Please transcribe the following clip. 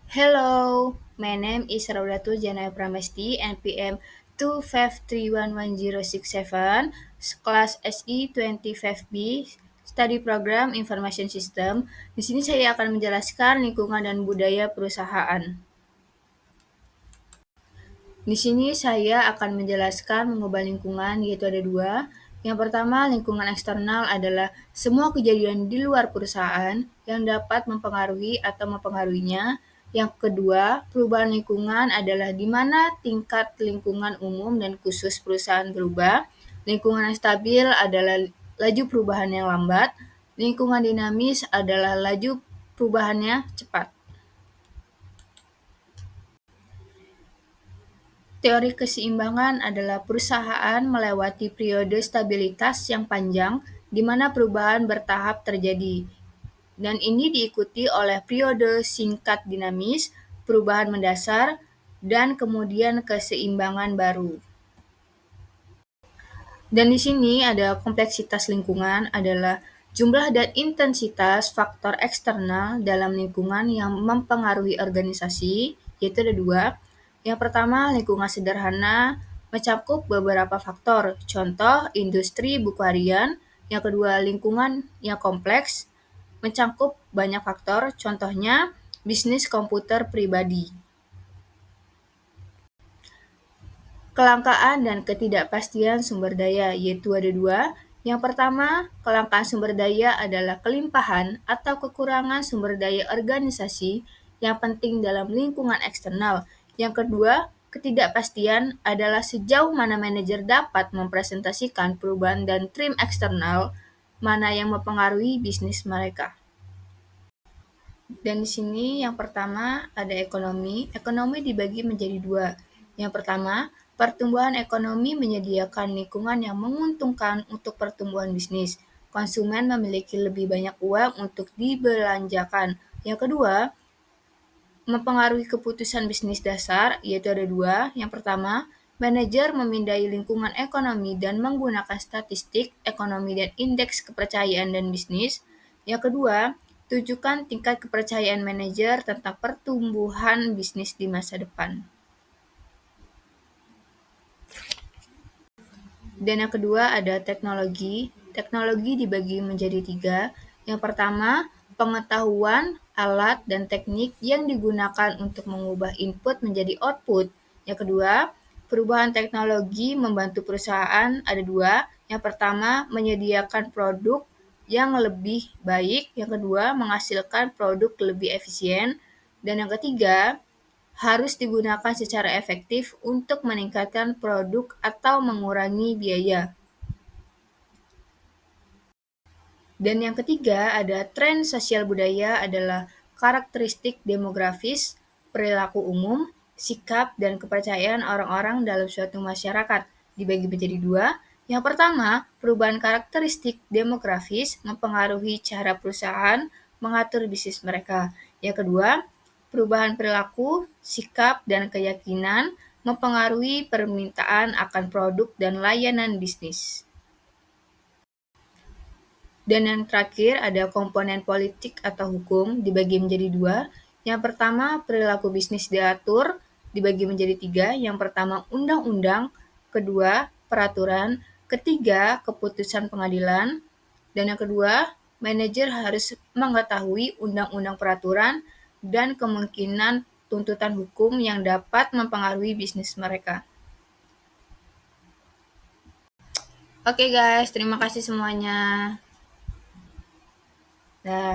Hello, my name is Raudatul Janaya Pramesti, NPM 253111067, kelas SI 25B, Study Program Information System. Di sini saya akan menjelaskan lingkungan dan budaya perusahaan. Di sini saya akan menjelaskan mengubah lingkungan, yaitu ada dua. Yang pertama, lingkungan eksternal adalah semua kejadian di luar perusahaan yang dapat mempengaruhi atau mempengaruhinya. Yang kedua, perubahan lingkungan adalah di mana tingkat lingkungan umum dan khusus perusahaan berubah. Lingkungan yang stabil adalah laju perubahan yang lambat. Lingkungan dinamis adalah laju perubahannya cepat. Teori keseimbangan adalah perusahaan melewati periode stabilitas yang panjang di mana perubahan bertahap terjadi, dan ini diikuti oleh periode singkat dinamis, perubahan mendasar, dan kemudian keseimbangan baru. Dan di sini ada kompleksitas lingkungan adalah jumlah dan intensitas faktor eksternal dalam lingkungan yang mempengaruhi organisasi, yaitu ada dua. Yang pertama, lingkungan sederhana mencakup beberapa faktor, contoh industri buku harian. Yang kedua, lingkungan yang kompleks mencakup banyak faktor, contohnya bisnis komputer pribadi. Kelangkaan dan ketidakpastian sumber daya, yaitu ada dua. Yang pertama, kelangkaan sumber daya adalah kelimpahan atau kekurangan sumber daya organisasi yang penting dalam lingkungan eksternal. Yang kedua, ketidakpastian adalah sejauh mana manajer dapat mempresentasikan perubahan dan trim eksternal mana yang mempengaruhi bisnis mereka. Dan di sini yang pertama ada ekonomi. Ekonomi dibagi menjadi dua. Yang pertama, pertumbuhan ekonomi menyediakan lingkungan yang menguntungkan untuk pertumbuhan bisnis. Konsumen memiliki lebih banyak uang untuk dibelanjakan. Yang kedua, mempengaruhi keputusan bisnis dasar, yaitu ada dua. Yang pertama, manajer memindai lingkungan ekonomi dan menggunakan statistik ekonomi dan indeks kepercayaan dan bisnis. Yang kedua, tunjukkan tingkat kepercayaan manajer tentang pertumbuhan bisnis di masa depan. Dan yang kedua ada teknologi. Teknologi dibagi menjadi tiga. Yang pertama, pengetahuan, alat, dan teknik yang digunakan untuk mengubah input menjadi output. Yang kedua, perubahan teknologi membantu perusahaan ada dua. Yang pertama, menyediakan produk yang lebih baik. Yang kedua, menghasilkan produk lebih efisien. Dan yang ketiga, harus digunakan secara efektif untuk meningkatkan produk atau mengurangi biaya. Dan yang ketiga ada tren sosial budaya adalah karakteristik demografis, perilaku umum, sikap, dan kepercayaan orang-orang dalam suatu masyarakat. Dibagi menjadi dua. Yang pertama, perubahan karakteristik demografis mempengaruhi cara perusahaan mengatur bisnis mereka. Yang kedua, perubahan perilaku, sikap, dan keyakinan mempengaruhi permintaan akan produk dan layanan bisnis. Dan yang terakhir ada komponen politik atau hukum dibagi menjadi dua. Yang pertama, perilaku bisnis diatur dibagi menjadi tiga. Yang pertama, undang-undang. Kedua, peraturan. Ketiga, keputusan pengadilan. Dan yang kedua, manajer harus mengetahui undang-undang peraturan dan kemungkinan tuntutan hukum yang dapat mempengaruhi bisnis mereka. Oke guys, terima kasih semuanya. Dah.